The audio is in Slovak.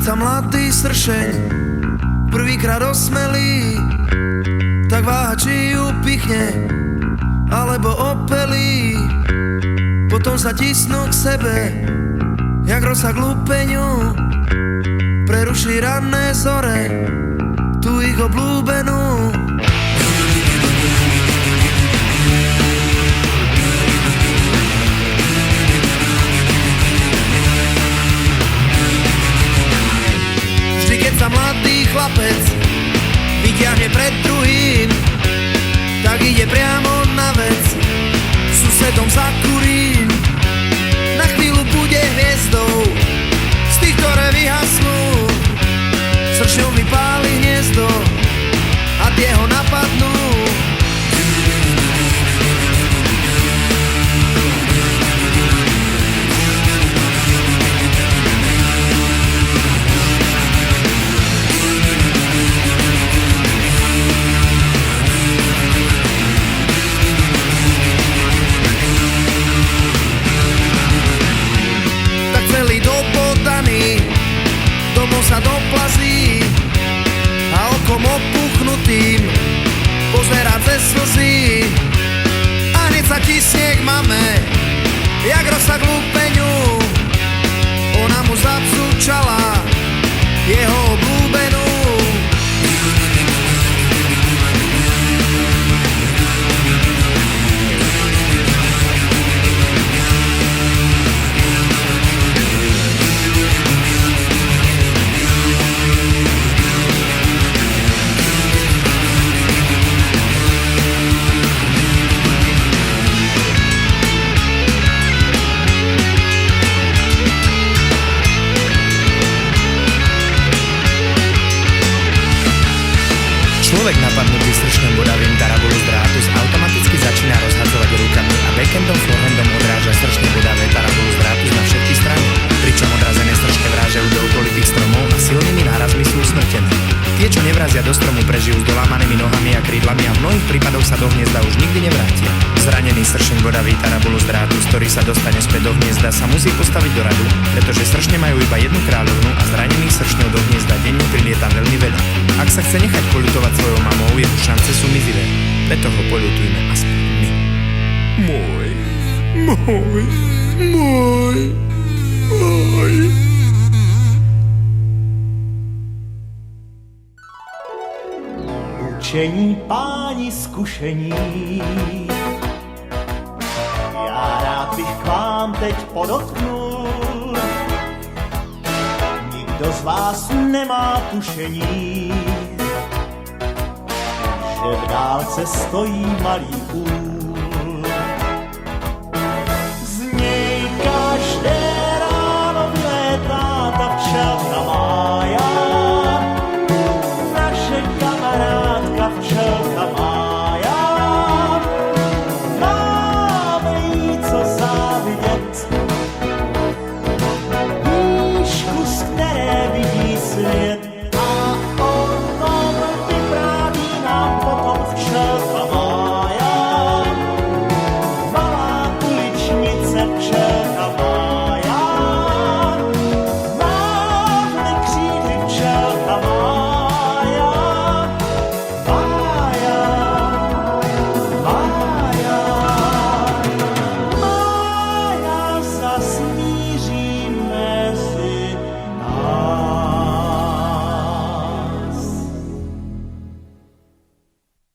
sa mladý sršeň prvýkrát osmelí, tak váha, či ju pichne alebo opelí. Potom sa tisnú k sebe jak rosa k lúpeňu, preruší ranné zore tú ich obľúbenú. Vždy keď sa mladý chlapec vyťahne pred druhým, tak ide priamo na vec, susedom zakurím. Na chvíľu bude hviezdou z tých, ktoré vyhasnú. Sršňou vypáli hniezdo a tie ho napadnú. Domov sa doplazí a okom opuchnutým pozerá cez slzy. A hneď sa tisne k mame jak rosa k lúpeňu. Ona mu zapsúčala jeho obľúbenú. Človek napadnutý sršňom bodavým tarabulu z drátu automaticky začína rozhadzovať rukami a backendom forehandom odráža sršne bodavé tarabulu z drátu na všetky strany, pričom odrazené sršne vrážajú do okolitých stromov a silnými nárazmi sú usmrtené. Tie, čo nevrazia do stromu, prežijú s dolámanými nohami a krídlami a v mnohých prípadoch sa do hniezda už nikdy nevrátia. Zranený sršeň bodavý tarabulu z drátu, z ktorý sa dostane späť do hniezda, sa musí postaviť do radu, pretože sršne majú iba jednu kráľovnu a zranených sršňov do hniezda denne prilieta veľmi veľa. Ak sa chce nechať poľutovať svojou mamou, jeho šance sú mizivé. Preto ho poľutujme aspoň my. Môj. Učení páni zkušení, já rád bych k vám teď podotknul. Nikdo z vás nemá tušení, že v dálce stojí malý úl.